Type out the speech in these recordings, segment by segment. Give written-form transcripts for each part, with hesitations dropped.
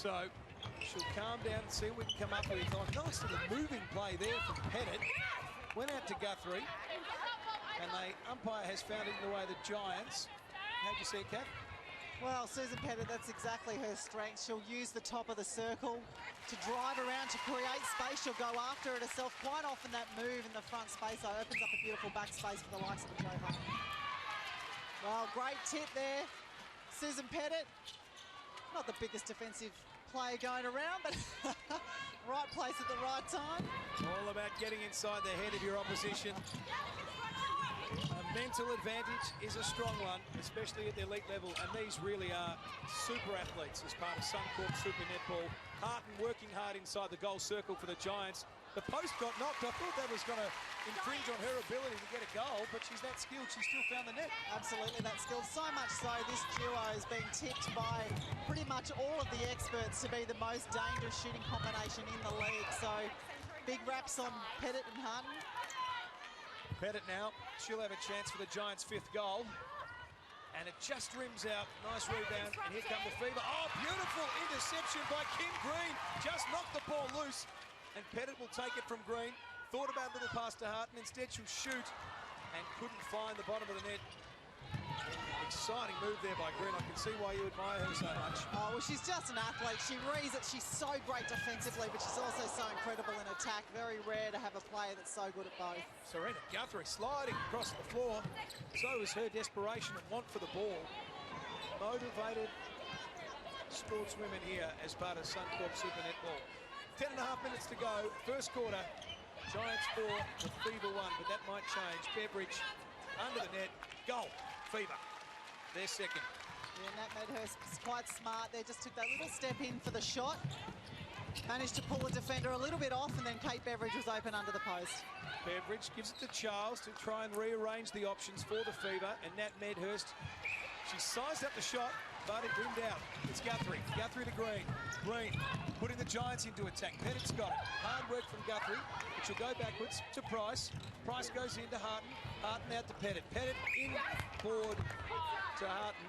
So she'll calm down and see what we can come up with. Oh, nice little moving play there from Pettit. Went out to Guthrie. And the umpire has found it in the way of the Giants. How'd you see it, Kath? Well, Susan Pettit, that's exactly her strength. She'll use the top of the circle to drive around, to create space. She'll go after it herself. Quite often that move in the front space opens up a beautiful back space for the likes of the Joe Hart. Well, great tip there. Susan Pettit, not the biggest defensive player going around, but right place at the right time. All about getting inside the head of your opposition. A mental advantage is a strong one, especially at the elite level, and these really are super athletes as part of Suncorp Super Netball. Harton working hard inside the goal circle for the Giants. The post got knocked. I thought that was going to infringe on her ability to get a goal, but she's that skilled, she still found the net. Absolutely that skilled. So much so, this duo is being tipped by pretty much all of the experts to be the most dangerous shooting combination in the league. So big raps on Pettit and Harton. Pettit now, she'll have a chance for the Giants' 5th goal. And it just rims out. Nice rebound, and here come the Fever. Oh, beautiful interception by Kim Green. Just knocked the ball loose. And Pettit will take it from Green. Thought about a little pass to Harton. Instead, she'll shoot and couldn't find the bottom of the net. Exciting move there by Green. I can see why you admire her so much. Oh, well, she's just an athlete. She reads it. She's so great defensively, but she's also so incredible in attack. Very rare to have a player that's so good at both. Serena Guthrie sliding across the floor. So is her desperation and want for the ball. Motivated sportswomen here as part of Suncorp Super Netball. 10.5 minutes to go. First quarter. Giants 4, the Fever 1, but that might change. Beveridge under the net. Goal. Fever. Their second. Yeah, Nat Medhurst is quite smart there. Just took that little step in for the shot. Managed to pull the defender a little bit off, and then Kate Beveridge was open under the post. Beveridge gives it to Charles to try and rearrange the options for the Fever, and Nat Medhurst, she sized up the shot, but it rimmed out. It's Guthrie. Guthrie to Green. Green putting the Giants into attack. Pettit's got it. Hard work from Guthrie, but she'll go backwards to Price. Price goes into Harton. Harton out to Pettit. Pettit inboard to Harton.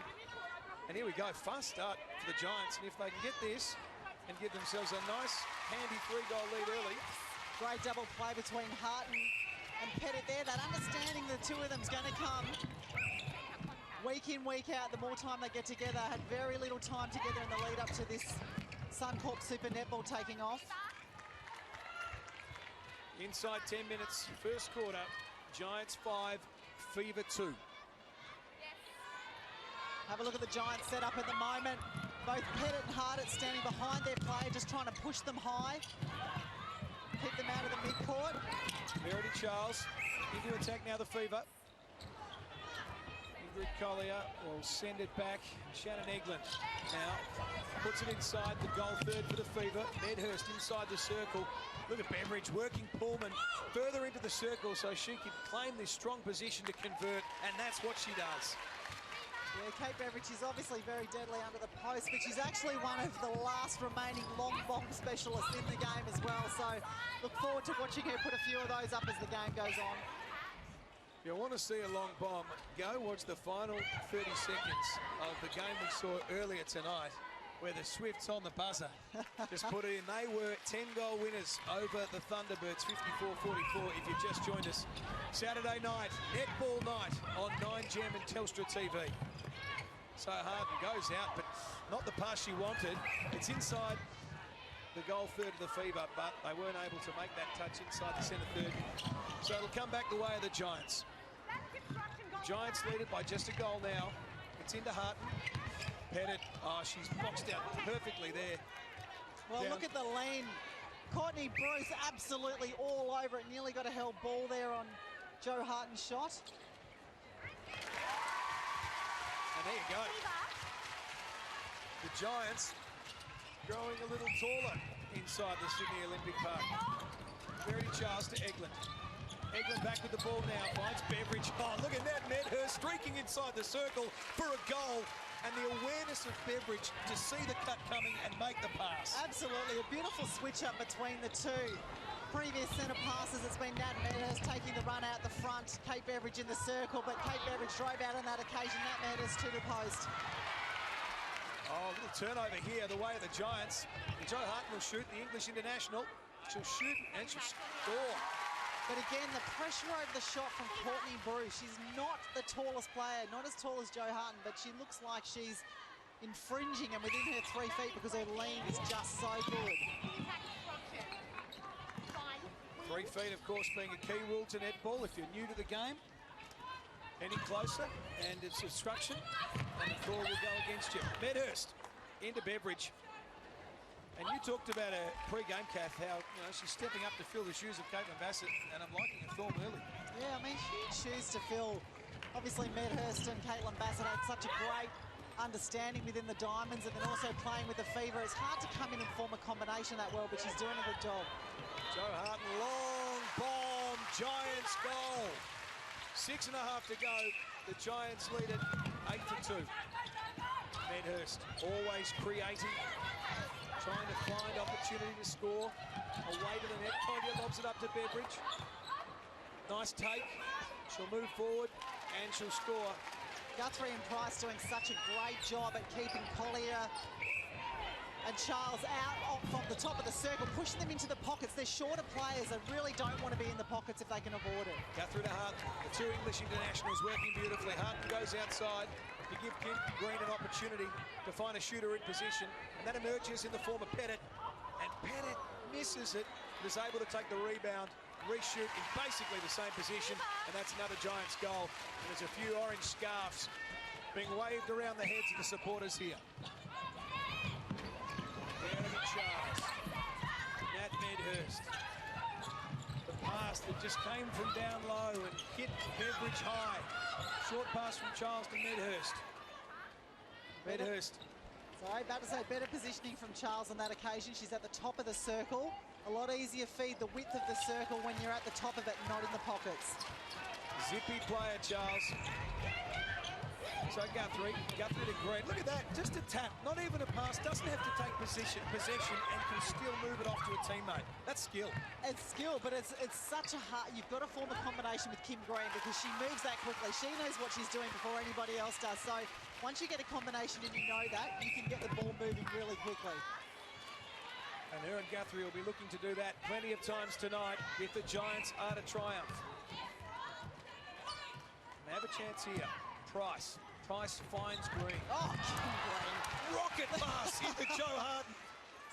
And here we go. Fast start for the Giants. And if they can get this and give themselves a nice, handy 3-goal lead early. Great double play between Harton and Pettit there. That understanding the two of them is going to come week in, week out. The more time they get together, had very little time together in the lead up to this Suncorp Super Netball taking off. Inside 10 minutes, first quarter. Giants 5, Fever 2. Have a look at the Giants setup at the moment. Both Pettit and Harton standing behind their player, just trying to push them high. Keep them out of the midcourt. Verity Charles into attack now, the Fever. Ingrid Collier will send it back. Shannon Eglin now puts it inside the goal third for the Fever. Medhurst inside the circle. Look at Beveridge working Pullman further into the circle so she can claim this strong position to convert, and that's what she does. Yeah, Kate Beveridge is obviously very deadly under the post, but she's actually one of the last remaining long bomb specialists in the game as well. So look forward to watching her put a few of those up as the game goes on. If you want to see a long bomb, go watch the final 30 seconds of the game we saw earlier tonight, where the Swifts on the buzzer just put it in. They were 10-goal winners over the Thunderbirds, 54-44, if you just joined us. Saturday night, netball night on 9Gem and Telstra TV. So Harden goes out, but not the pass she wanted. It's inside the goal third of the Fever, but they weren't able to make that touch inside the centre third. So it'll come back the way of the Giants. Giants lead it by just a goal now. It's into Harton. Pettit, oh, she's boxed out perfectly there. Well, down. Look at the lane. Courtney Bruce absolutely all over it. Nearly got a held ball there on Joe Harton's shot. And there you go. The Giants growing a little taller inside the Sydney Olympic Park. Verity Charles to Eglin. Eglin back with the ball now, finds Beveridge. Oh, look at that, Medhurst streaking inside the circle for a goal. And the awareness of Beveridge to see the cut coming and make the pass. Absolutely, a beautiful switch-up between the two. Previous centre passes, it's been Nat Medhurst taking the run out the front, Kate Beveridge in the circle, but Kate Beveridge drove out on that occasion, Nat Medhurst to the post. Oh, a little turnover here, the way of the Giants. And Jo Harton will shoot, the English international. She'll shoot and she'll score. But again, the pressure over the shot from Courtney Bruce. She's not the tallest player, not as tall as Jo Harton, but she looks like she's infringing and within her 3 feet because her lean is just so good. 3 feet, of course, being a key rule to netball. If you're new to the game, any closer, and it's obstruction, and the call will go against you. Medhurst into Beveridge. And you talked about her pre-game, Kath, how she's stepping up to fill the shoes of Caitlin Bassett, and I'm liking her form early. Yeah, I mean, huge shoes to fill. Obviously, Medhurst and Caitlin Bassett had such a great understanding within the Diamonds, and then also playing with the Fever. It's hard to come in and form a combination that well, but she's doing a good job. Jo Harton, long bomb, Giants goal. 6.5 to go. The Giants lead it 8-2. Medhurst always creating, trying to find opportunity to score. Away to the net. Tonya lobs it up to Beveridge. Nice take. She'll move forward and she'll score. Guthrie and Price doing such a great job at keeping Collier and Charles out from the top of the circle, pushing them into the pockets. They're shorter players that really don't want to be in the pockets if they can avoid it. Guthrie to Harton. The two English internationals working beautifully. Harton goes outside to give Kim Green an opportunity to find a shooter in position. And that emerges in the form of Pettit. And Pettit misses it, but is able to take the rebound, reshoot in basically the same position. And that's another Giants goal. And there's a few orange scarves being waved around the heads of the supporters here. Charles, Nat Medhurst. The pass that just came from down low and hit Beveridge high. Short pass from Charles to Medhurst. Medhurst. Sorry, about to say better positioning from Charles on that occasion. She's at the top of the circle. A lot easier feed the width of the circle when you're at the top of it, not in the pockets. Zippy player, Charles. So Guthrie to Green. Look at that, just a tap, not even a pass, doesn't have to take possession and can still move it off to a teammate. That's skill. It's skill, but it's such a hard, you've got to form a combination with Kim Green because she moves that quickly. She knows what she's doing before anybody else does. So once you get a combination and you know that, you can get the ball moving really quickly. And Erin Guthrie will be looking to do that plenty of times tonight if the Giants are to triumph. They have a chance here. Price finds Green. Oh, Kim Green. Rocket pass into Jo Harton.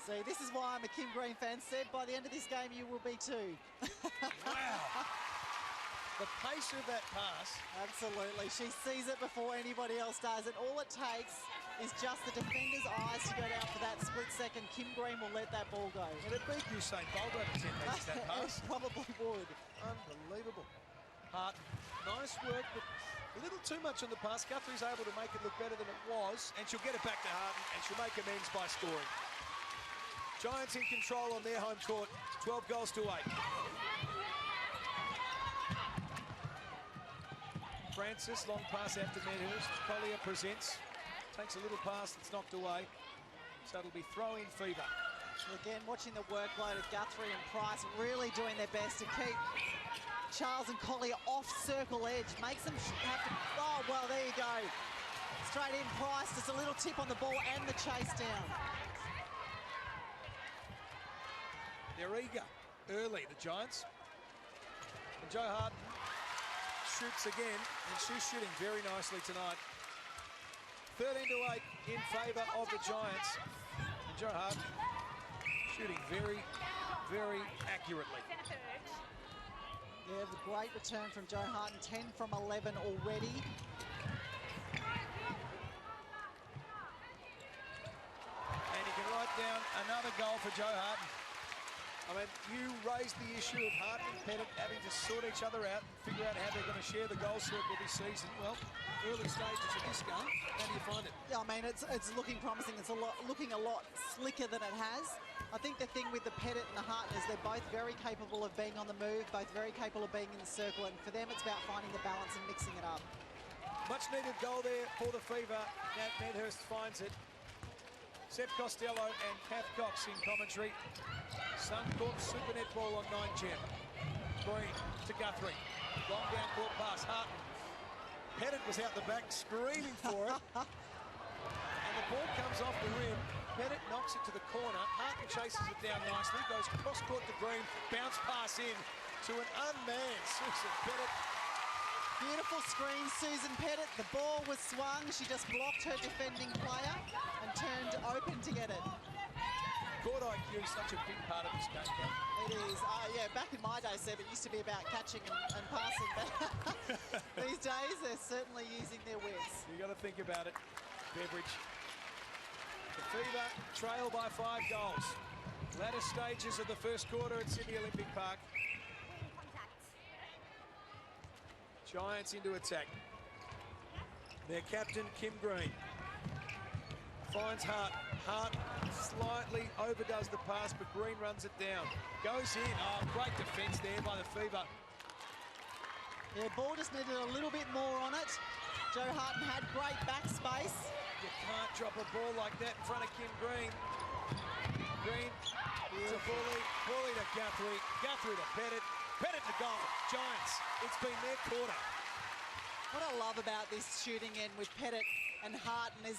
See, this is why I'm a Kim Green fan. Said by the end of this game, you will be too. Wow. The pace of that pass. Absolutely. She sees it before anybody else does. And all it takes is just the defender's eyes to go down for that split second. Kim Green will let that ball go. And it beat Usain Bolt over 10 meters, that pass. It probably would. Unbelievable. Harton, nice work, but a little too much on the pass. Guthrie's able to make it look better than it was, and she'll get it back to Harton, and she'll make amends by scoring. Giants in control on their home court, 12 goals to 8. Francis, long pass out to Medhurst. Collier presents, takes a little pass that's knocked away, so it'll be throw-in fever. Again, watching the workload of Guthrie and Price really doing their best to keep Charles and Collier off circle edge, makes them have to, oh, well, there you go. Straight in, Price, just a little tip on the ball and the chase down. They're eager early, the Giants. And Jo Harton shoots again, and she's shooting very nicely tonight. 13-8 in favour of the Giants. And Jo Harton shooting very, very accurately. Yeah, the great return from Jo Harton, 10 from 11 already. And you can write down another goal for Jo Harton. I mean, you raised the issue of Harton and Pettit having to sort each other out and figure out how they're going to share the goal circle this season. Well, early stages of this game, how do you find it? Yeah, I mean, it's looking promising. It's looking a lot slicker than it has. I think the thing with the Pettit and the Harton is they're both very capable of being on the move, both very capable of being in the circle, and for them it's about finding the balance and mixing it up. Much needed goal there for the Fever. Nat Medhurst finds it. Seth Costello and Kath Cox in commentary. Suncorp Super Netball on 9 Gem. Green to Guthrie. Long down court pass. Harton. Pettit was out the back screaming for it. And the ball comes off the rim. Pettit knocks it to the corner. Harton chases it down nicely. Goes cross-court to Green. Bounce pass in to an unmanned Susan Pettit. Beautiful screen, Susan Pettit. The ball was swung. She just blocked her defending player and turned open to get it. Court IQ is such a big part of this game, Kat. It is. Yeah, back in my day, Seb, it used to be about catching and passing. But these days, they're certainly using their wits. You got to think about it. Beveridge. The Fever trail by 5 goals. Latter stages of the first quarter at Sydney Olympic Park. Giants into attack. Their captain, Kim Green, finds Hart. Hart slightly overdoes the pass, but Green runs it down. Goes in. Oh, great defence there by the Fever. Yeah, ball just needed a little bit more on it. Joe Harton had great backspace. You can't drop a ball like that in front of Kim Green. Green to Bully. Bully to Guthrie. Guthrie to Pettit. Pettit to goal. Giants. It's been their quarter. What I love about this shooting end with Pettit and Harton is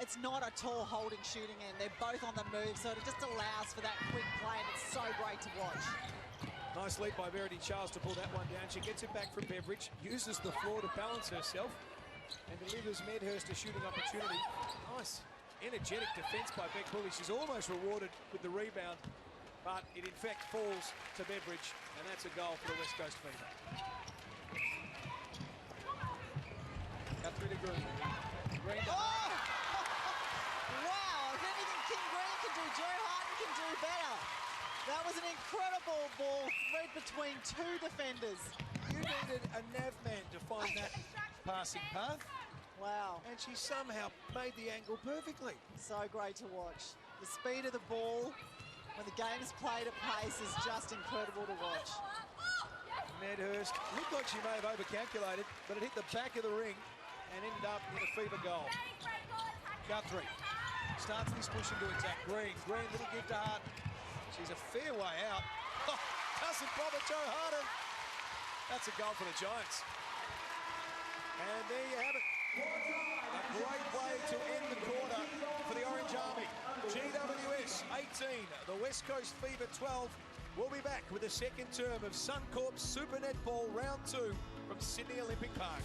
it's not a tall holding shooting end. They're both on the move, so it just allows for that quick play, and it's so great to watch. Nice leap by Verity Charles to pull that one down. She gets it back from Beveridge, uses the floor to balance herself, and delivers Medhurst a shooting opportunity. Nice, energetic defence by Beck Bully. She's almost rewarded with the rebound, but it in fact falls to Beveridge, and that's a goal for the West Coast Fever. Guthrie to Green. Green to Wow, if anything Kim Green can do, Joe Harton can do better. That was an incredible ball thread between 2 defenders. You needed a nav man to find that passing path. Wow. And she somehow made the angle perfectly. So great to watch. The speed of the ball when the game is played at pace is just incredible to watch. Medhurst looked like she may have overcalculated, but it hit the back of the ring and ended up in a Fever goal. Guthrie starts this push into attack. Green, little give to Hart. She's a fair way out. Oh, doesn't bother Joe Harden. That's a goal for the Giants. And there you have it. A great way to end the quarter for the Orange Army. GWS 18, the West Coast Fever 12. We'll be back with the second term of Suncorp Super Netball Round 2 from Sydney Olympic Park.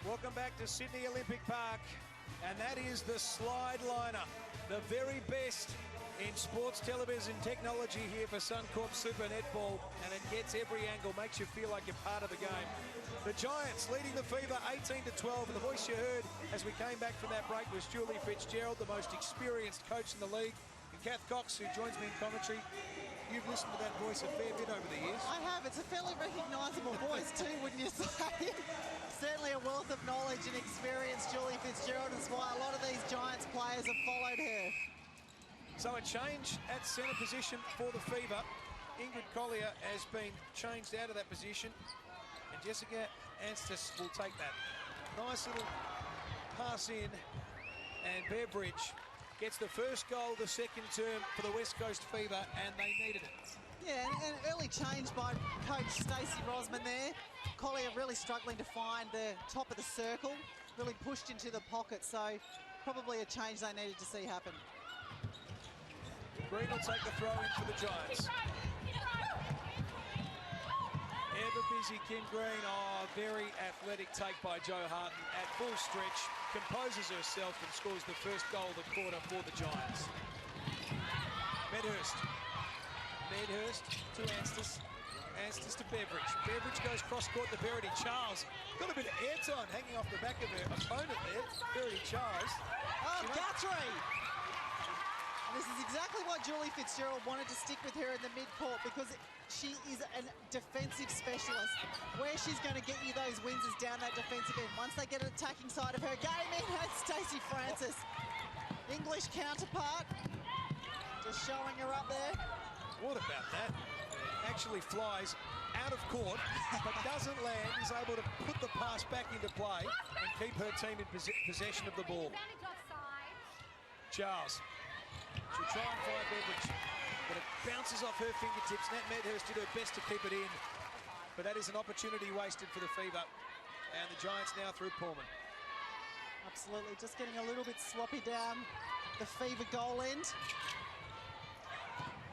Welcome back to Sydney Olympic Park, and that is the slide liner, the very best in sports television technology here for Suncorp Super Netball, and it gets every angle, makes you feel like you're part of the game. The Giants leading the Fever 18-12, and the voice you heard as we came back from that break was Julie Fitzgerald, the most experienced coach in the league, and Kath Cox, who joins me in commentary. You've listened to that voice a fair bit over the years. I have. It's a fairly recognisable voice too, wouldn't you say? Certainly a wealth of knowledge and experience, Julie Fitzgerald, is why a lot of these Giants players have followed her. So a change at centre position for the Fever. Ingrid Collier has been changed out of that position, and Jessica Anstis will take that. Nice little pass in, and Beveridge gets the first goal of the second term for the West Coast Fever, and they needed it. Yeah, and early change by coach Stacy Rosman there. Collier really struggling to find the top of the circle, really pushed into the pocket, so probably a change they needed to see happen. Green will take the throw in for the Giants. Ever busy Kim Green. Oh, very athletic take by Joe Harton at full stretch. Composes herself and scores the first goal of the quarter for the Giants. Medhurst. Medhurst to Anstis. Anstis to Beveridge. Beveridge goes cross-court to Verity Charles. Got a bit of airtime hanging off the back of her opponent there. Verity Charles. Oh, Guthrie! And this is exactly what Julie Fitzgerald wanted to stick with her in the midcourt, because she is a defensive specialist. Where she's going to get you those wins is down that defensive end. Once they get an attacking side of her game in, that's Stacy Francis. English counterpart. Just showing her up there. What about that? Actually flies out of court, but doesn't land. Is able to put the pass back into play and keep her team in possession of the ball. Charles. She'll try and find Beveridge, but it bounces off her fingertips. Nat Medhurst did her best to keep it in, but that is an opportunity wasted for the Fever. And the Giants now through Pullman. Absolutely, just getting a little bit sloppy down the Fever goal end.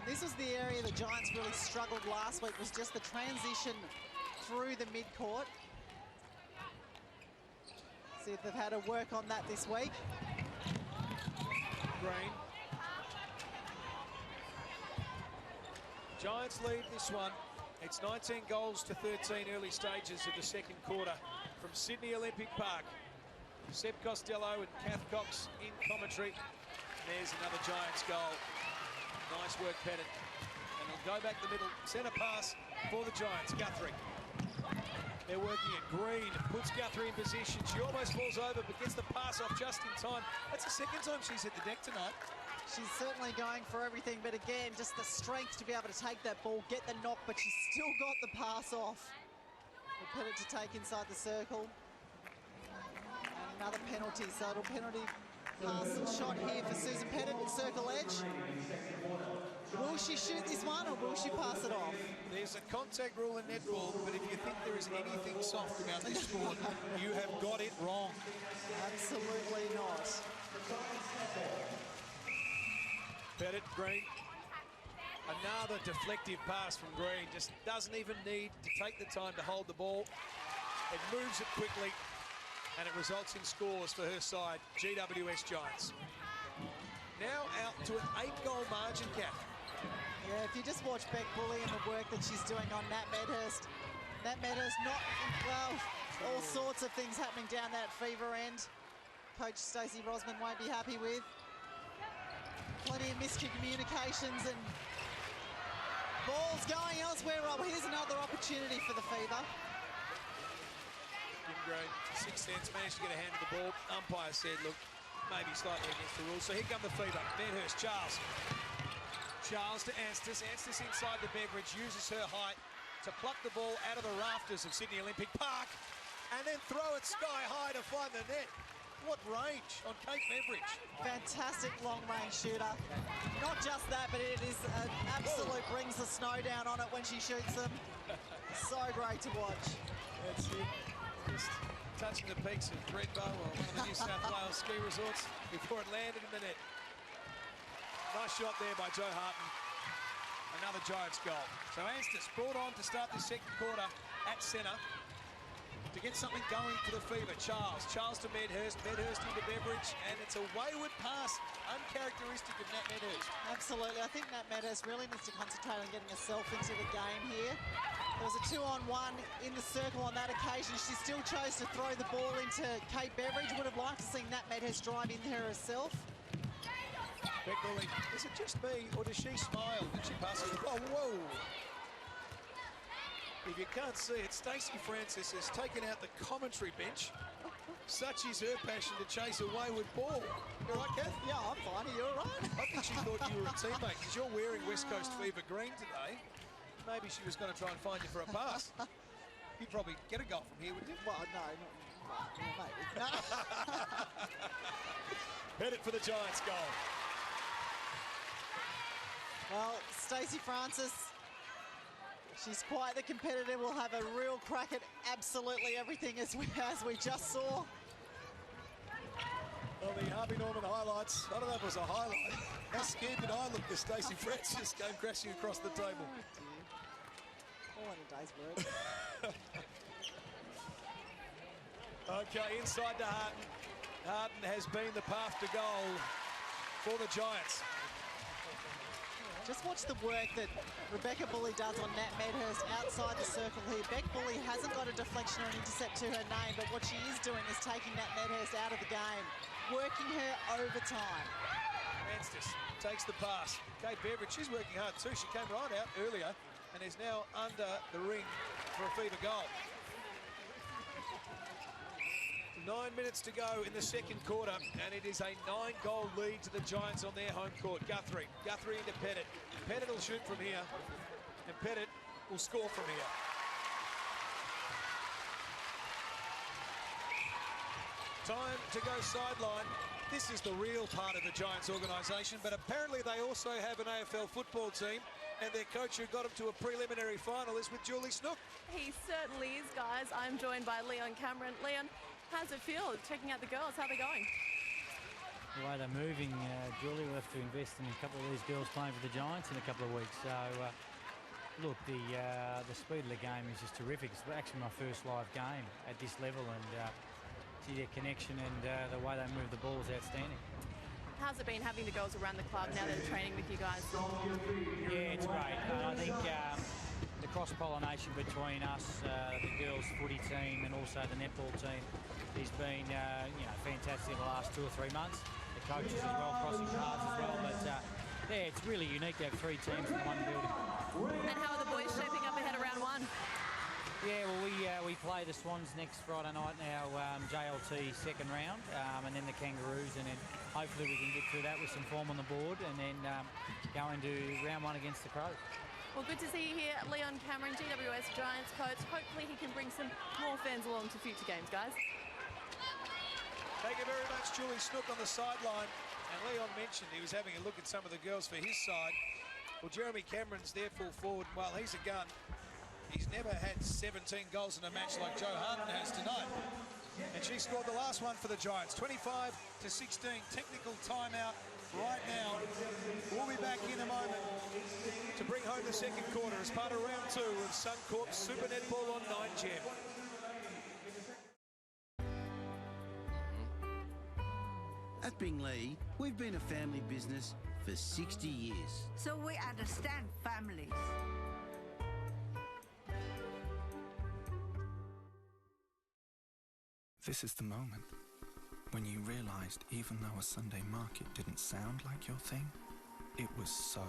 This was the area the Giants really struggled last week, was just the transition through the midcourt. See if they've had to work on that this week. Green. Giants lead this one. It's 19 goals to 13 early stages of the second quarter from Sydney Olympic Park. Seb Costello and Kath Cox in commentary. There's another Giants goal. Nice work, Pettit. And he'll go back the middle. Centre pass for the Giants. Guthrie. They're working at Green. Puts Guthrie in position. She almost falls over, but gets the pass off just in time. That's the second time she's hit the deck tonight. She's certainly going for everything, but again, just the strength to be able to take that ball, get the knock, but she's still got the pass off. For Pettit to take inside the circle. And another penalty, so it'll penalty pass shot here for Susan Pettit at circle edge. Will she shoot this one or will she pass it off? There's a contact rule in netball, but if you think there is anything soft about this sport, you have got it wrong. Absolutely not. Pettit, Green. Another deflective pass from Green. Just doesn't even need to take the time to hold the ball. It moves it quickly, and it results in scores for her side, GWS Giants. Now out to an 8-goal margin, Kath. Yeah, if you just watch Beck Bully and the work that she's doing on Nat Medhurst not, well, all sorts of things happening down that Fever end. Coach Stacey Rosman won't be happy with. Plenty of miscommunications and balls going elsewhere. Oh, here's another opportunity for the Fever. Kim Green, 6 cents, managed to get a hand of the ball. Umpire said, look, maybe slightly against the rules. So here come the Fever. Medhurst, Charles. Charles to Anstis. Anstis inside the Beveridge, uses her height to pluck the ball out of the rafters of Sydney Olympic Park and then throw it sky high to find the net. What range on Kate Beveridge. Fantastic long-range shooter. Not just that, but it is an absolute brings the snow down on it when she shoots them. So great to watch. That's it. Just touching the peaks of Thredbo, or one of the New South Wales ski resorts, before it landed in the net. Nice shot there by Joe Harton. Another Giants goal. So Anstis brought on to start the second quarter at centre to get something going for the Fever. Charles to Medhurst into Beveridge, and it's a wayward pass, uncharacteristic of Nat Medhurst. Absolutely, I think Nat Medhurst really needs to concentrate on getting herself into the game here. There was a 2-on-1 in the circle on that occasion. She still chose to throw the ball into Kate Beveridge. Would have liked to see Nat Medhurst drive in there herself. Beck Bully, is it just me, or does she smile when she passes the ball? Whoa! If you can't see it, Stacy Francis has taken out the commentary bench. Such is her passion to chase a wayward ball. You all right, Kath? Yeah, I'm fine. Are you all right? I think she thought you were a teammate because you're wearing West Coast Fever green today. Maybe she was going to try and find you for a pass. You'd probably get a goal from here, wouldn't you? Well, no, maybe. No. Headed for the Giants goal. Well, Stacy Francis, she's quite the competitor. Will have a real crack at absolutely everything as we just saw. Well, the Harvey Norman highlights. I don't know if it was a highlight. How scared did I look as Stacy Francis came crashing across the table? Oh, dear. All in a day's work. Okay, inside to Harton. Harton has been the path to goal for the Giants. Just watch the work that Rebecca Bully does on Nat Medhurst outside the circle here. Beck Bully hasn't got a deflection or an intercept to her name, but what she is doing is taking Nat Medhurst out of the game, working her overtime. Anstis takes the pass. Kate Beveridge, she's working hard too. She came right out earlier and is now under the ring for a Fever goal. 9 minutes to go in the second quarter, and it is a 9-goal lead to the Giants on their home court. Guthrie into Pettit. Pettit will shoot from here, and Pettit will score from here. Time to go sideline. This is the real part of the Giants organisation, but apparently they also have an AFL football team, and their coach who got them to a preliminary final is with Julie Snook. He certainly is, guys. I'm joined by Leon Cameron. Leon, how's it feel checking out the girls? How are they going? The way they're moving, Julie, we'll have to invest in a couple of these girls playing for the Giants in a couple of weeks. So, look, the speed of the game is just terrific. It's actually my first live game at this level, and see their connection and the way they move the ball is outstanding. How's it been having the girls around the club now they're training with you guys? Yeah, it's great. I think the cross-pollination between us, the girls' footy team, and also the netball team has been fantastic the last 2 or 3 months. The coaches as well, crossing paths as well. But yeah, it's really unique to have 3 teams in one building. And how are the boys shaping up ahead of round 1? Yeah, well, we play the Swans next Friday night in our JLT second round, and then the Kangaroos, and then hopefully we can get through that with some form on the board, and then go into round 1 against the Crows. Well, good to see you here, Leon Cameron, GWS Giants coach. Hopefully he can bring some more fans along to future games, guys. Thank you very much, Julie Snook on the sideline. And Leon mentioned he was having a look at some of the girls for his side. Well, Jeremy Cameron's there full forward. While he's a gun, he's never had 17 goals in a match like Joe Harden has tonight. And she scored the last one for the Giants, 25-16. Technical timeout right now. We'll be back in a moment to bring home the second quarter as part of round 2 of Suncorp Super Netball on 9Gem. At Bingley, we've been a family business for 60 years. So we understand families. This is the moment when you realised even though a Sunday market didn't sound like your thing, it was so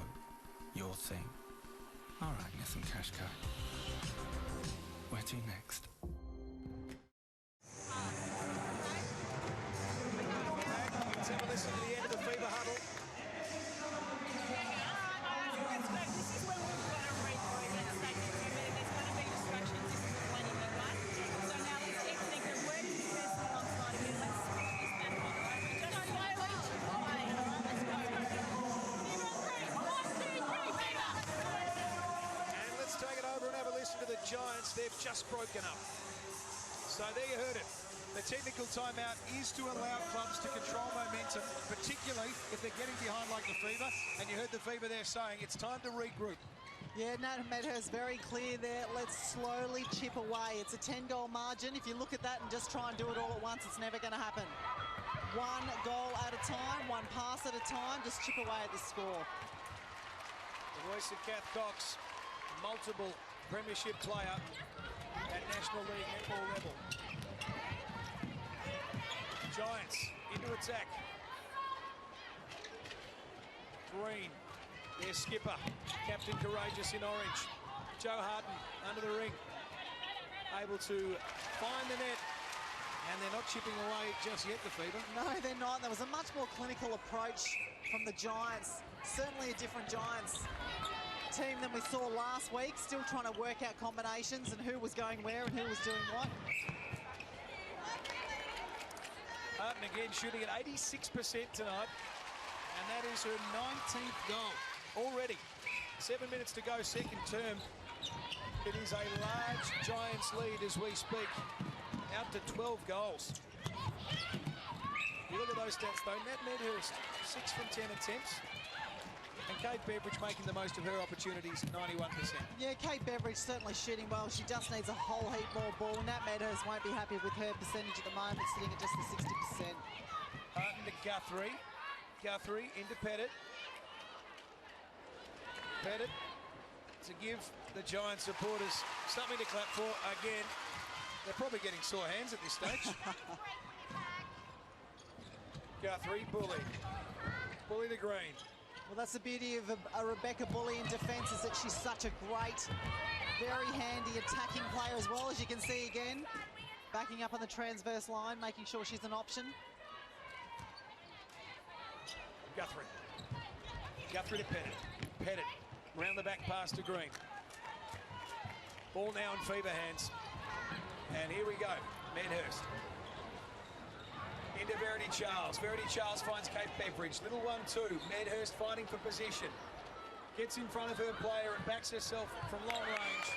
your thing. All right, Nissan Qashqai. Where to next? Let's have a listen to the end of the Fever Huddle. To the Giants, they've just broken up. So there you heard it. The technical timeout is to allow clubs to control momentum, particularly if they're getting behind like the Fever. And you heard the Fever there saying it's time to regroup. Yeah, Nat Medhurst very clear there. Let's slowly chip away. It's a 10-goal margin. If you look at that and just try and do it all at once, it's never going to happen. 1 goal at a time, 1 pass at a time, just chip away at the score. The voice of Kath Cox, multiple premiership player at National League netball level. Giants into attack. Green, their skipper, Captain Courageous in orange. Joe Harden under the ring, able to find the net, and they're not chipping away just yet, the Fever. No, they're not. There was a much more clinical approach from the Giants. Certainly a different Giants team than we saw last week, still trying to work out combinations and who was going where and who was doing what. Harden again shooting at 86% tonight, and that is her 19th goal already. 7 minutes to go, second term. It is a large Giants lead as we speak, out to 12 goals. You look at those stats though, Nat Medhurst, 6 from 10 attempts. And Kate Beveridge making the most of her opportunities, 91%. Yeah, Kate Beveridge certainly shooting well. She just needs a whole heap more ball. Nat Medhurst won't be happy with her percentage at the moment, sitting at just the 60%. Harden to Guthrie. Guthrie into Pettit. Pettit to give the Giant supporters something to clap for again. They're probably getting sore hands at this stage. Guthrie, Bully. Bully to Green. Well, that's the beauty of a Rebecca Bully in defence, is that she's such a great, very handy attacking player as well, as you can see again. Backing up on the transverse line, making sure she's an option. Guthrie. Guthrie to Pettit. Pettit round the back pass to Green. Ball now in Fever hands. And here we go, Medhurst. Into Verity Charles. Verity Charles finds Cape Beveridge. Little 1-2. Medhurst fighting for position. Gets in front of her player and backs herself from long range.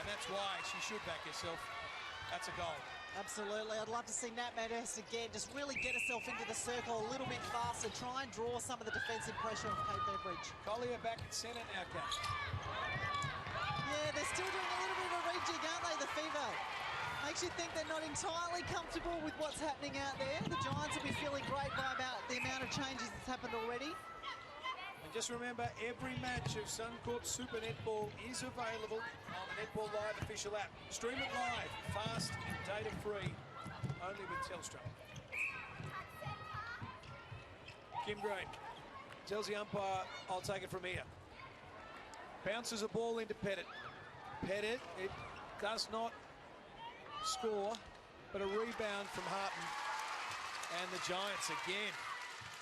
And that's why she should back herself. That's a goal. Absolutely. I'd love to see Nat Medhurst again just really get herself into the circle a little bit faster, try and draw some of the defensive pressure of Cape Beveridge. Collier back at centre now, Cap. Yeah, they're still doing a little bit of a rejig, aren't they, the Fever? Makes you think they're not entirely comfortable with what's happening out there. The Giants will be feeling great by about the amount of changes that's happened already. And just remember, every match of Suncorp Super Netball is available on the Netball Live official app. Stream it live, fast and data-free, only with Telstra. Kim Green tells the umpire, I'll take it from here. Bounces a ball into Pettit. Pettit, it does not score, but a rebound from Harton. And the Giants again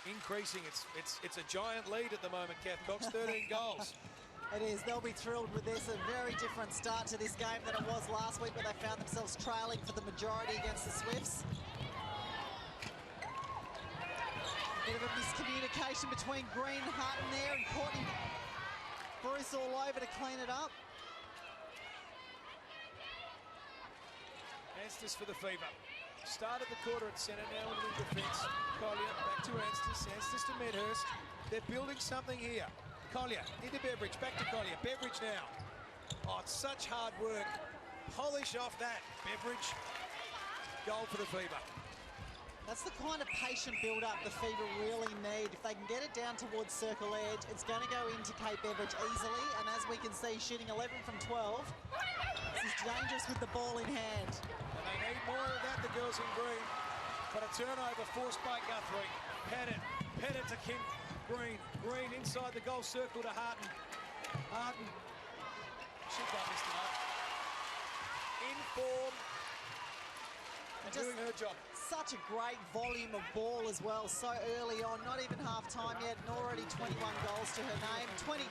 increasing. It's a giant lead at the moment, Kath Cox, 13 goals. It is. They'll be thrilled with this. A very different start to this game than it was last week, where they found themselves trailing for the majority against the Swifts. A bit of a miscommunication between Green, Harton there, and Courtney Bruce all over to clean it up. Anstis for the Fever. Started the quarter at centre, now in the defence. Collier back to Anstis, Anstis to Medhurst. They're building something here. Collier into Beveridge, back to Collier. Beveridge now. Oh, it's such hard work. Polish off that. Beveridge, goal for the Fever. That's the kind of patient build-up the Fever really need. If they can get it down towards circle edge, it's going to go into Cape Beveridge easily. And as we can see, shooting 11 from 12. This is dangerous with the ball in hand. And they need more of that, the girls in green. But a turnover forced by Guthrie. Pettit to Kim Green. Green inside the goal circle to Harton. Harton. She got this tonight. In form. And doing her job. Such a great volume of ball as well, so early on, not even half-time yet, and already 21 goals to her name. 22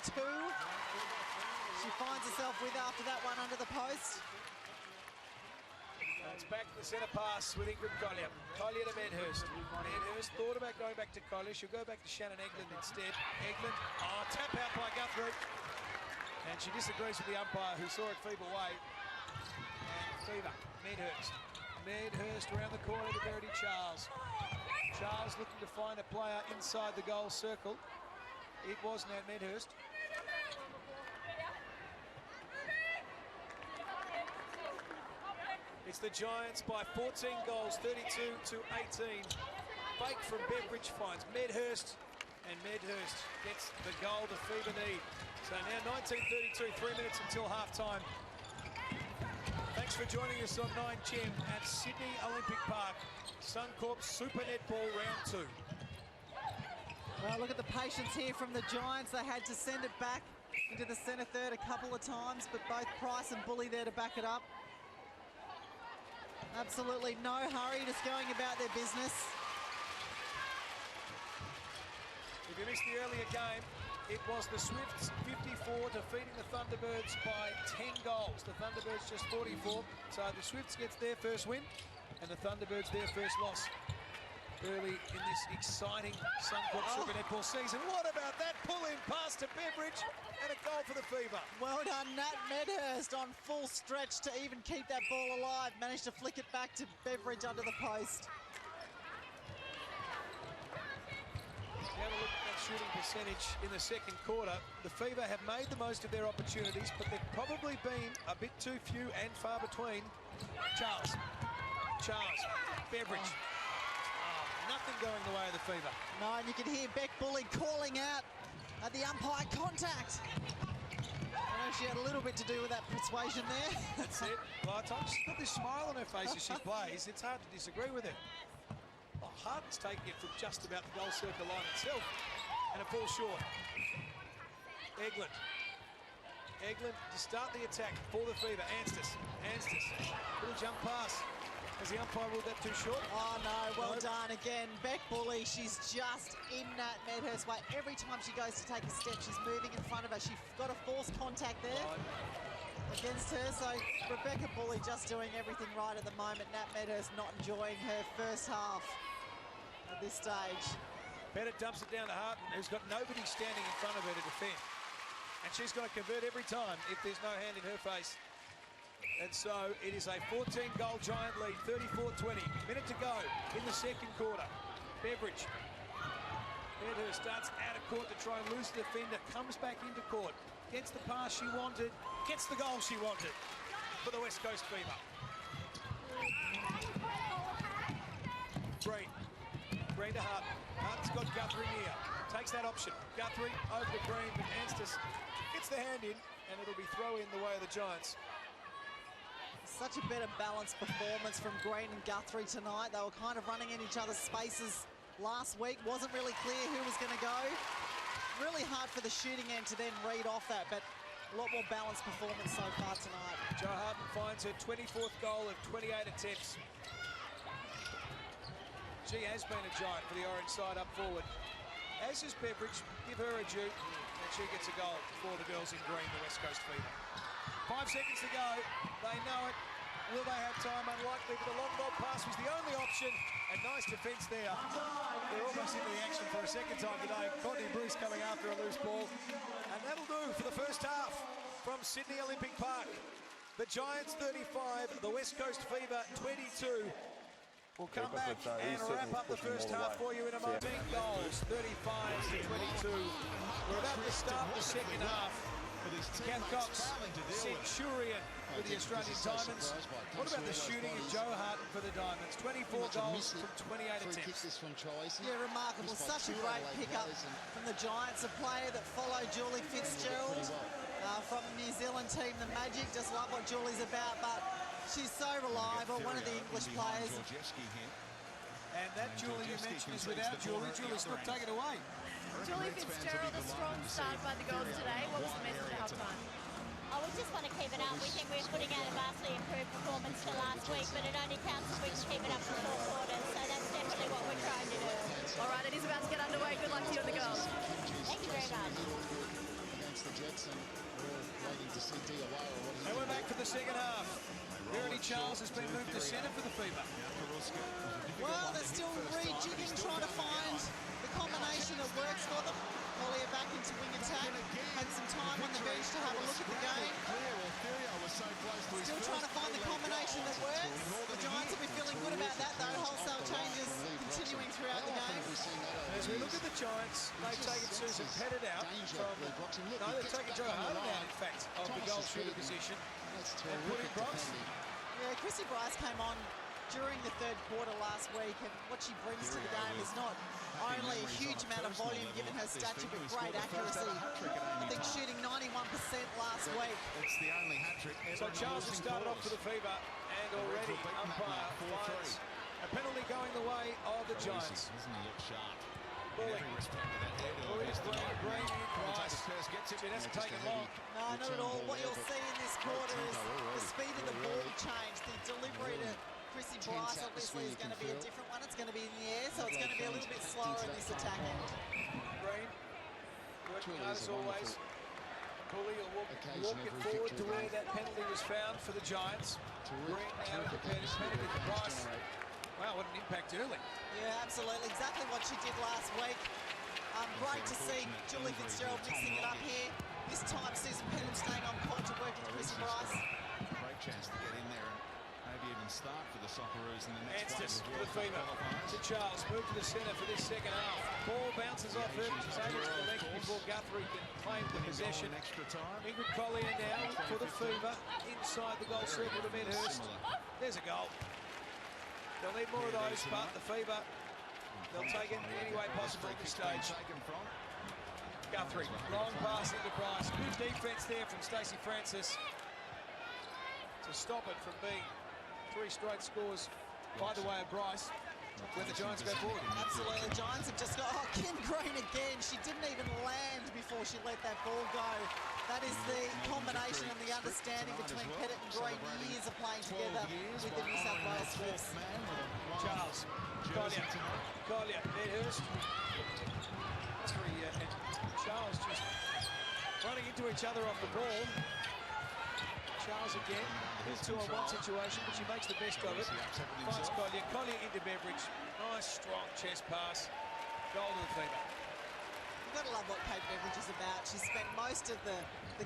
she finds herself with after that one under the post. It's back to the centre pass with Ingrid Collier. Collier to Medhurst. Medhurst thought about going back to Collier. She'll go back to Shannon Eglin instead. Eglin, tap out by Guthrie. And she disagrees with the umpire who saw it feeble way. And Fever, Medhurst. Medhurst around the corner to Verity Charles. Charles looking to find a player inside the goal circle. It was Nat Medhurst. It's the Giants by 14 goals, 32 to 18. Fake from Beveridge finds Medhurst, and Medhurst gets the goal the Fever need. So now 19:32, 3 minutes until half-time. Thanks for joining us on 9Gem at Sydney Olympic Park. Suncorp Super Netball Round 2. Well, look at the patience here from the Giants. They had to send it back into the centre third a couple of times, but both Price and Bully there to back it up. Absolutely no hurry, just going about their business. If you missed the earlier game, it was the Swifts 54 defeating the Thunderbirds by 10 goals. The Thunderbirds just 44. So the Swifts gets their first win and the Thunderbirds their first loss early in this exciting Suncorp Super Netball season. What about that pull-in pass to Beveridge and a goal for the Fever? Well done, Nat Medhurst on full stretch to even keep that ball alive. Managed to flick it back to Beveridge under the post. Have a look at that shooting percentage in the second quarter. The Fever have made the most of their opportunities, but they've probably been a bit too few and far between. Charles, Beveridge. Nothing going the way of the Fever. No, and you can hear Beck Bully calling out at the umpire contact. I know she had a little bit to do with that persuasion there. That's it. Well, she's got this smile on her face as she plays. It's hard to disagree with her. Well, Harden's taking it from just about the goal circle line itself, and it falls short. Eglin to start the attack for the Fever. Anstis. Little jump pass. Has the umpire ruled that too short? Oh no, well done again. Beck Bully, she's just in Nat Medhurst's way. Every time she goes to take a step, she's moving in front of her. She's got a forced contact there against her. So Rebecca Bully just doing everything right at the moment. Nat Medhurst not enjoying her first half. at this stage. Pettit dumps it down to Harton, who's got nobody standing in front of her to defend. And she's got to convert every time if there's no hand in her face. And so it is a 14-goal Giant lead, 34-20. Minute to go in the second quarter. Beveridge. Headhurst starts out of court to try and lose the defender, comes back into court, gets the pass she wanted, gets the goal she wanted for the West Coast Fever. Green to Hart. Hart's got Guthrie near. Takes that option. Guthrie over to Green, but Anstis gets the hand in, and it'll be throw in the way of the Giants. Such a better balanced performance from Green and Guthrie tonight. They were kind of running in each other's spaces last week. Wasn't really clear who was going to go. Really hard for the shooting end to then read off that, but a lot more balanced performance so far tonight. Jo Harton finds her 24th goal of 28 attempts. She has been a Giant for the orange side up forward. As is Beveridge, give her a due, and she gets a goal for the girls in green, the West Coast Fever. 5 seconds to go, they know it. Will they have time? Unlikely, but the long ball pass was the only option, and nice defence there. They're almost into the action for a second time today. Courtney Bruce coming after a loose ball, and that'll do for the first half from Sydney Olympic Park. The Giants 35, the West Coast Fever 22. We'll come back and wrap up the first half for you in a moment. 10 goals, 35-22. We're about to start the second half. Kath Cox, Centurion with the Australian Diamonds. What about the shooting of Jo Harton for the Diamonds? 24 goals from 28 attempts. Yeah, remarkable. Such a great pickup from the Giants. A player that followed Julie Fitzgerald from the New Zealand team, the Magic. Just love what Julie's about, but she's so reliable, one of the English players. And that Julie you mentioned is without Julie. Julie's not taken away. Julie Fitzgerald, a strong start by the girls today. What was the message at halftime? We just want to keep it up. We think we're putting out a vastly improved performance for last week, but it only counts if we can keep it up for 4 quarters. So that's definitely what we're trying to do. All right, it is about to get underway. Good luck to you and the girls. Thank you very much. And we're back for the second half. Verity Charles has been moved to centre for the Fever. Well, they're still rejigging, trying to find the combination that works for them. Collier back into wing attack. Had some time on the bench to have a look at the game. Still trying to find the combination that works. The Giants will be feeling good about that, though. Wholesale changes continuing throughout the game. As we look at the Giants, they've taken Susan Pettit out from... No, they've taken Jo Harton out, in fact, of the goal shooter position. And put in Bryce. Yeah, Chrissy Bryce came on during the third quarter last week, and what she brings to the game is not only a huge amount of volume given her stature, but great accuracy. I think shooting 91% last week. It's the only hat-trick. So Charles has started off for the Fever, and already umpire finds a penalty going the way of the Giants. Doesn't he look sharp? Bulling. Green in Bryce. It hasn't taken long. No, not at all. What you'll see in this quarter is the speed of the ball change. The delivery to Chrissy Bryce obviously is going to be a different one. It's going to be in the air, so it's going to be a little bit slower in this attack end. Green, working hard as always. Bully will walk it forward to where that penalty was found for the Giants. Green now with the Pettit with the Bryce. Wow, what an impact early. Yeah, absolutely. Exactly what she did last week. Great to see Julie Fitzgerald mixing it up here. This time, Susan Pettit staying on court to work with Chrissy Bryce. Great chance to get in there and maybe even start for the Socceroos in the next Anstis for the Fever. To Charles, move to the centre for this second half. Ball bounces off her. She's able to collect before Guthrie can claim the possession. Ingrid Collier now for the Fever inside the goal circle to Midhurst. There's a goal. They'll need more of those, but the Fever, they'll take it any way possible at this stage. Guthrie, long pass into Bryce. Good defence there from Stacy Francis to stop it from being 3 straight scores by the way of Bryce when the Giants go forward. Absolutely, the Giants have just got Kim Green again. She didn't even land before she let that ball go. That is the combination and the understanding between Pettit and Green. Years of playing together with the New South Wales Swifts. Charles, Collier, Midhurst. And Charles just running into each other off the ball. Charles again, in 2-on-1 situation, but she makes the best of it. Finds Collier. Collier into Beveridge. Nice, strong chest pass. Goal to the female. You've got to love what Kate Beveridge is about. She's spent most of the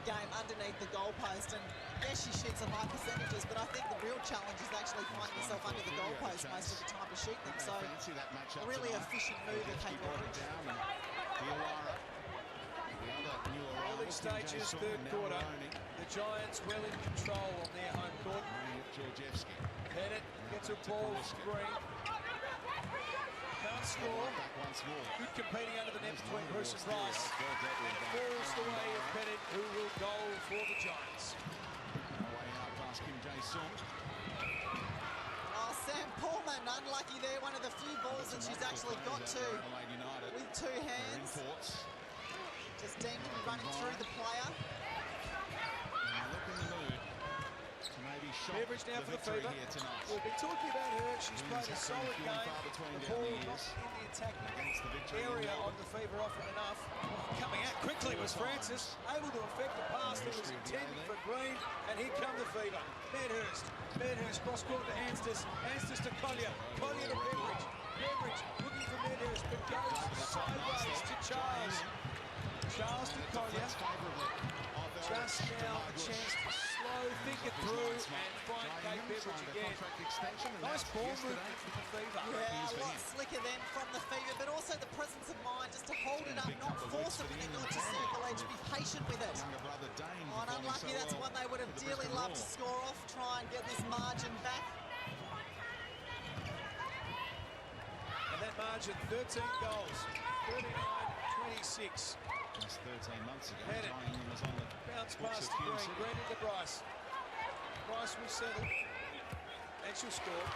game underneath the goalpost, and yes, she shoots at high percentages, but I think the real challenge is actually finding yourself under the goalpost most of the time to shoot them. So a really efficient move of Kate Beveridge. Early stages, third quarter. The Giants well in control on their home court. Bennett gets a ball screen. Can't score. Good competing under the net between Bruce and Rice. Falls the way of Bennett, who will goal for the Giants. Oh, Sam Pullman, unlucky there. One of the few balls that she's actually got to with two hands. Just deemed to be running through the player. Beveridge now for the Fever. We've been talking about her. She's played a solid game. The ball not in the attacking area of the Fever often enough. Coming out quickly was Francis, able to effect a pass that was intended for Green, and here come the Fever. Medhurst. Medhurst cross court to Anstis. Anstis to Collier. Collier to Beveridge. Beveridge looking for Medhurst, but goes sideways to Charles. Charles to Collier. Just now a chance to slow, think it through, and find Kate Beveridge again. Nice ball movement from the Fever. Yeah, a lot slicker then from the Fever, but also the presence of mind just to hold it up, not force it when they got to circle edge, be patient with it. Oh, and unlucky, that's one they would have dearly loved to score off, try and get this margin back. And that margin, 13 goals, 39-26. Just 13 months ago, Bennett was on the bounce pass to Green. Green into Bryce. Bryce will settle, and she'll score.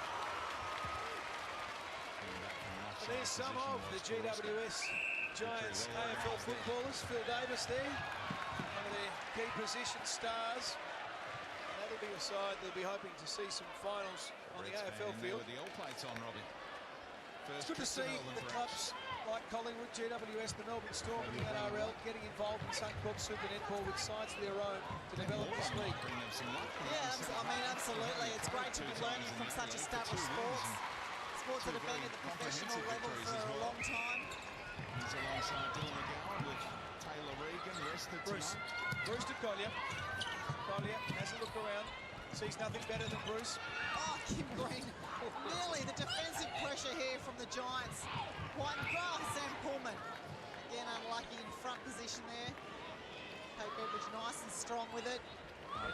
And there's some of the GWS Giants AFL footballers. Phil Davis there, one of their key position stars. And that'll be a side they'll be hoping to see some finals on the AFL field. The all plates on, Robbie. It's good to see the clubs like Collingwood, GWS, the Melbourne Storm and the NRL getting involved in Suncorp Super Netball with sides of their own to develop this league. Yeah, I mean, absolutely. It's great to be learning from such established sports. Sports that have been at the professional level for a long time. He's alongside Dylan McGowan with Taylor Regan rested Bruce. Bruce to Collier. Collier has a look around. Sees nothing better than Bruce. Oh, Kim Green. Really, the defensive pressure here from the Giants. White grass, Sam Pullman. Again, unlucky in front position there. Kate Beveridge nice and strong with it.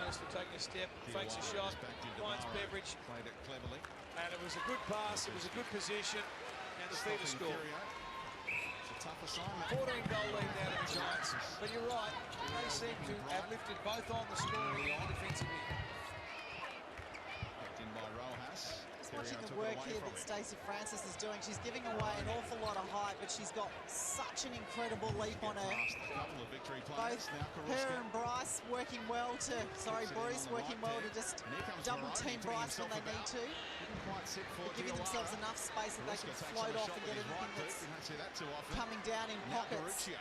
Has to take a step, fakes a shot, finds Beveridge. Played it cleverly. And it was a good pass, it was a good position, and the Fever score. It's a tough assignment. 14-goal lead now to the Giants. But you're right, they seem to have lifted both on the scoring and the defensive end. Picked in by Rojas. Watching the work here that Stacy Francis is doing, she's giving away an awful lot of height, but she's got such an incredible leap on her. Both her and Bryce working well to, Bruce working well to just double team Bryce when they need to. But giving themselves enough space that they can float off and get anything that's coming down in pockets.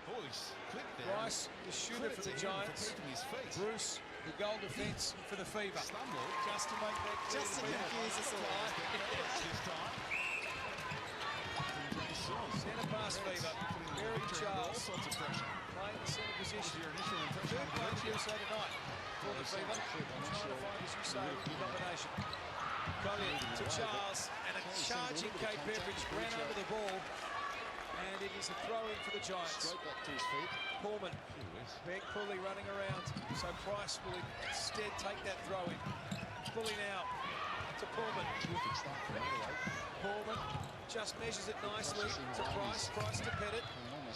Bryce, the shooter for the Giants. Bruce, the goal defence for the Fever. Just to make that clear. Just to confuse us all. Centre pass Fever. Mary Charles playing the centre position. Third play to USA tonight for the Fever. Trying to find, as you say, the combination. Collier to Charles, and a charging Kate Beveridge ran over the ball. And it is a throw-in for the Giants. Straight back to his feet. Pullman. Beck Pulley running around. So Price will instead take that throw-in. Pulley now to Pullman. Pullman just measures it nicely to Price. Price to Pettit.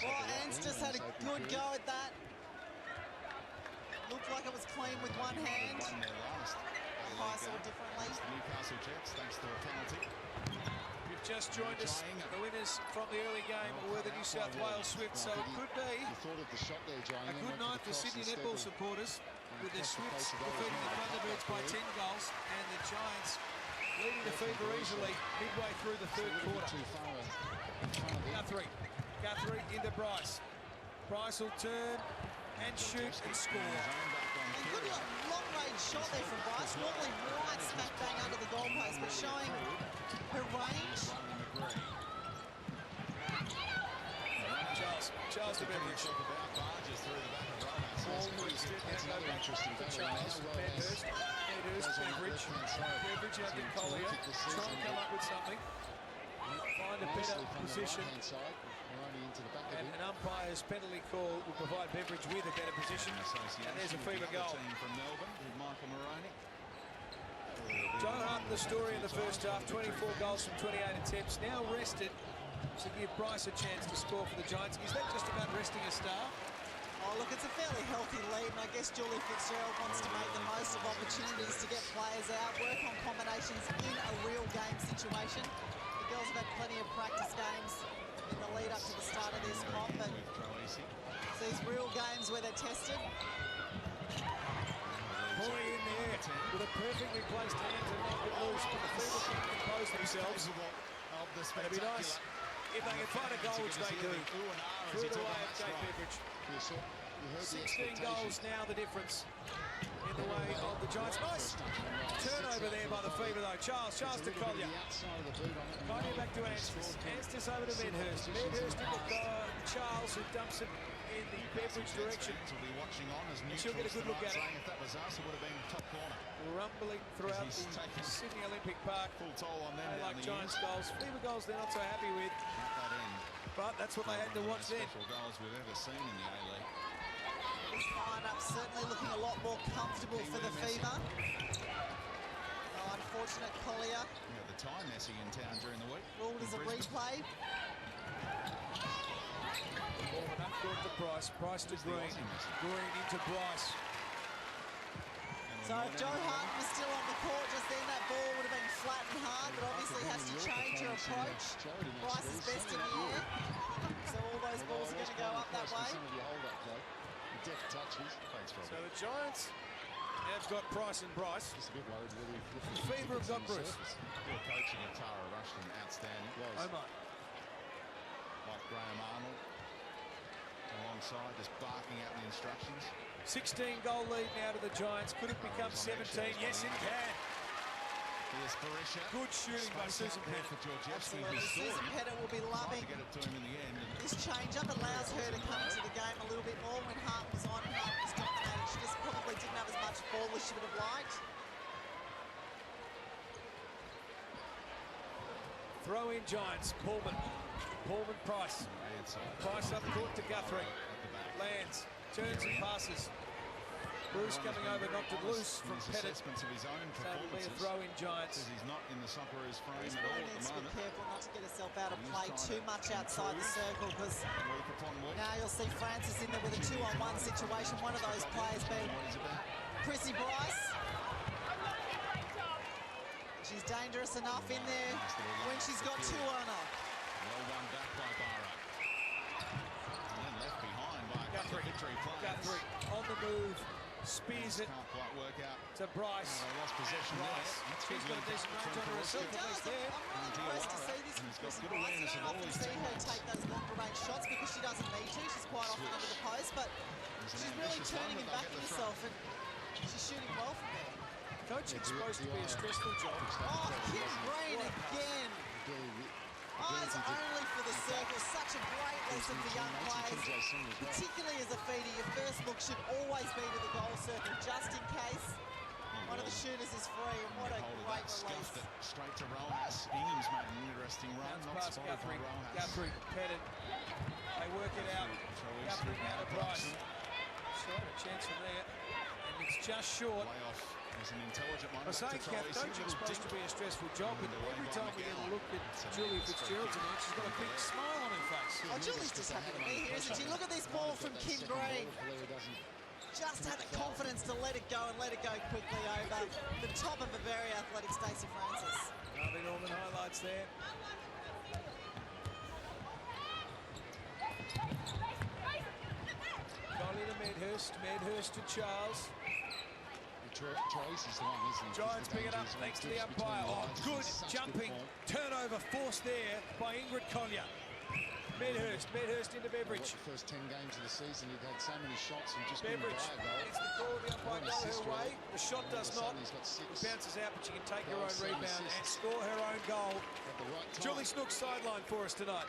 Well, Ans just had a good go at that. Looked like it was clean with one hand. Price saw it differently. Newcastle Jets, thanks to a penalty. You've just joined us. The winners from the early game were the New South Wales Swifts, so it could be a good night for Sydney Netball supporters, with the Swifts defeating the Thunderbirds by 10 goals and the Giants leading the Fever easily midway through the third quarter. Guthrie into Bryce. Bryce will turn, and shoot and score. And good long-range shot there from Bryce. Normally right smack bang under the goalpost, but showing her range. Charles the Beveridge. Ball moves it now, go back to Charles. Medhurst, Beveridge. Beveridge out to Collier. Try and come up with something. Find a better position. And an umpire's penalty call will provide Beveridge with a better position. And there's a FIBA goal. From Melbourne with Michael Moroney. Joe Hart, the story in the first half, 24 goals from 28 attempts. Now rested to give Bryce a chance to score for the Giants. Is that just about resting a star? Oh, look, it's a fairly healthy lead, and I guess Julie Fitzgerald wants to make the most of opportunities to get players out, work on combinations in a real game situation. The girls have had plenty of practice games in the lead up to the start of this comp, but it's these real games where they're tested. Boy in there with a perfectly placed hand to knock it loose, but the FIBA can compose themselves. It'd be nice if they can find a goal, which they do. Threw it away at Jake Beveridge. 16 goals now, the difference in the way of the Giants. Nice turnover there by the FIBA though. Charles to Collier. Collier back to Anstis. Anstis over to Medhurst. Medhurst into Charles, who dumps it in the Beveridge direction. And she'll get a good look at it. If that was us, it would have been top corner. Rumbling throughout the Sydney Olympic Park. Full toll on them. They like Giants goals. FIBA goals they're not so happy with. But that's what they had to watch then. Special goals we've ever seen in the A-League. This line-up certainly looking a lot more comfortable for the FIBA. Oh, unfortunate Collier. Yeah, the time Messi in town during the week. Ruled as a replay. Ball up court to Bryce. Bryce to Green. Green into Bryce. So if Joe Hart was still on the court just then, that ball would have been flat and hard, but obviously has to change her approach. Bryce is best in the air, so all those balls are going to go up that way. So the Giants have got Price and Bryce. FIBA have got Bruce. Good coaching of Tara Rushton, outstanding. Omar. Like Graham Arnold alongside, just barking out the instructions. 16-goal lead now to the Giants. Could it become 17? Yes, it can. Here's Barisha. Good shooting by Susan Pettit. Absolutely. Susan Pettit will be loving to get it to him in the end. This change-up allows her to come into the game a little bit more. When Hart was on, Hart was dominating. She just probably didn't have as much ball as she would have liked. Throw in Giants. Pullman. Price. Price up court to Guthrie. Lands. Turns and passes. Bruce coming over, knocked it loose from Pettit. So it'll be a throw in Giants. He's not in the Socceroos frame Bruce at all at needs the to be moment. careful not to get herself out of play too much outside the circle, because now you'll see Francis in there with a 2-on-1 situation. One of those players being Chrissy Bryce. She's dangerous enough in there when she's got two on her. Well won back by Barra. And then left behind by Guthrie on the move. Spears it. Can't quite work out. To Bryce. They lost possession there. She's got a decent range on her herself. She does. I'm really impressed to see this from Chrissy Bryce. I don't often see her take those longer range shots because she doesn't need to. She's quite often under the post, but she's really turning and backing herself, and she's shooting well from there. Coaching's supposed to be a stressful job. Oh, Kim Green again. Eyes only for the circle. Such a great lesson for young players. Particularly as a feeder, your first look should always be to the goal circle, just in case one of the shooters is free. And what a great release. Straight to Rojas. Ingham's made an interesting run. Not Past spotted by Guthrie. Rojas. Guthrie, Pettit. They work it out. Guthrie out of Bryce. Shot a chance from there. And it's just short. Way off. There's an intelligent one. I was saying, Kath, coaching's supposed to be a stressful job, but every time we get a look at Julie Fitzgerald tonight, she's got a big smile on her face. Oh, Julie's just happy to be here, isn't she? Look at this ball from Kim Green. Just had the confidence to let it go and let it go quickly over the top of a very athletic Stacy Francis. Harvey Norman highlights there. Collie to Medhurst. Medhurst to Charles. Giants pick it up thanks to the umpire. Oh, good jumping turnover forced there by Ingrid Collier. Medhurst into Beveridge. The first 10 games of the season, he'd had so many shots and just Beveridge couldn't buy a goal. gets the call, the umpire One go assist her way. rate. The shot does not. He's got 6. It bounces out, but she can take her goals, own 7 rebound and assists. score her own goal. At the right time. Julie Snook's sideline for us tonight.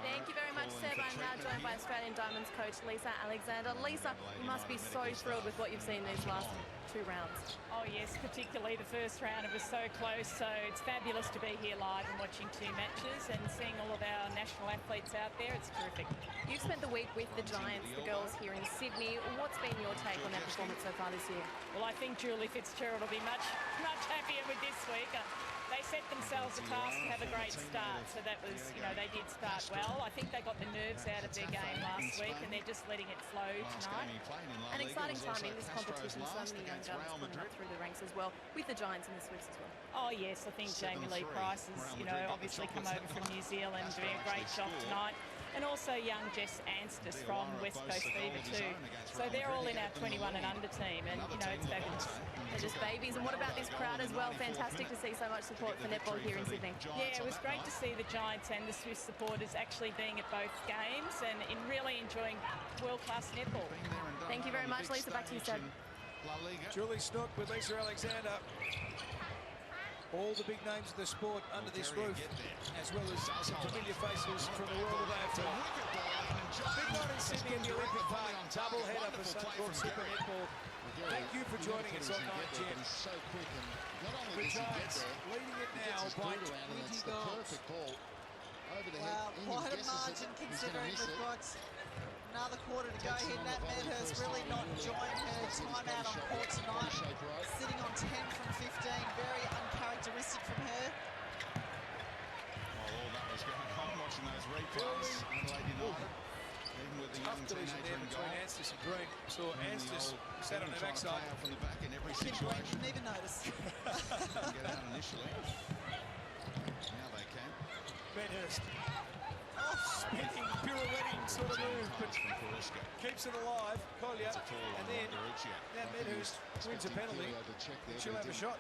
Thank you very much, Seb. I'm now joined by Australian Diamonds coach Lisa Alexander. Lisa, you must be so thrilled with what you've seen these last 2 rounds. Oh yes, particularly the first round. It was so close, so it's fabulous to be here live and watching 2 matches and seeing all of our national athletes out there. It's terrific. You've spent the week with the Giants, the girls here in Sydney. What's been your take on their performance so far this year? Well, I think Julie Fitzgerald will be much happier with this week. They set themselves a task to have a great start, so that was, they did start well. I think they got the nerves out of their game last week and they're just letting it flow tonight. An exciting time in this competition, so many young guns coming up through the ranks as well, with the Giants and the Swifts as well. Oh yes, I think Jamie Lee Price has, obviously come over from New Zealand, doing a great job tonight. And also young Jess Anstis from West Coast Fever too. So they're all in our 21 and under team, and it's fabulous. They're just babies. And what about this crowd as well? Fantastic to see so much support for netball here in Sydney. Yeah, it was great to see the Giants and the Swiss supporters actually being at both games and really enjoying world-class netball. Thank you very much, Lisa. Back to you, Seb. Julie Snook with Lisa Alexander. All the big names of the sport under this roof, as well as some familiar faces from the world of AFL. Big night in Sydney at the Olympic Park. Double header for Suncorp Super Netball. Thank you for joining us on Night Jet. The Giants leading it now by 20 goals. Wow, quite a margin considering we've got another quarter to go here. Nat Medhurst really not enjoying her time out on court tonight. Sitting on 10 from 15, very uncharacteristic from her. All that was going on watching those replays. Even with the young collision there between Anstis and Green. Saw Anstis sat on her backside. From the back in every Green situation. didn't even notice. Get out initially. Now they can. Medhurst. Spinning, pirouetting sort of move, but keeps it alive. Collier, and then now Medhurst wins a penalty. She'll have a shot.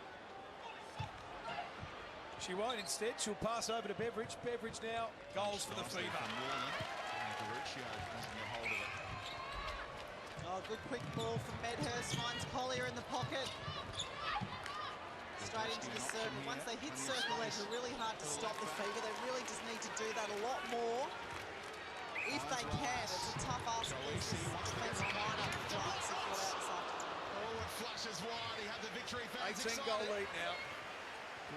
She won't. Instead, she'll pass over to Beveridge. Beveridge now goals for the Fever. Oh, good quick ball from Medhurst. Finds Collier in the pocket. Straight into the circle. Once they hit circle edge, it's really hard to stop the Fever. They really just need to do that a lot more. If they can, it's a tough ask. This defensive lineup the Giants have got out this afternoon. Oh, it flashes wide. He had the victory. 18-goal lead now.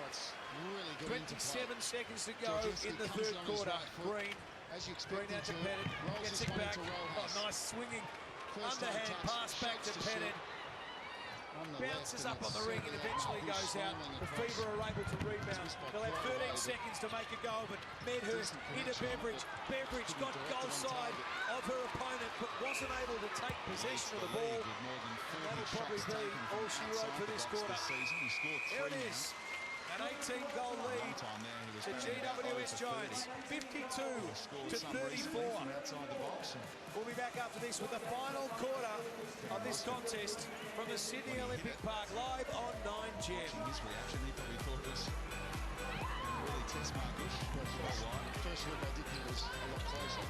What's really good 27 seconds to go in the third quarter. Green out to Pettit. Gets it back. Oh, nice swinging underhand pass back to Pettit. Bounces up on the ring and eventually goes out. The Fever are able to rebound. They'll have 13 seconds to make a goal, but Medhurst into Beveridge. Beveridge got goal side of her opponent, but wasn't able to take possession of the ball. And that'll probably be all she wrote for this quarter. Here it is. An 18-goal lead to GWS Giants, 52 to 34. We'll be back after this with the final quarter of this contest from the Sydney Olympic Park, live on 9Gem. His reaction, he probably thought it was really test markish. First look, I did think it was a lot closer.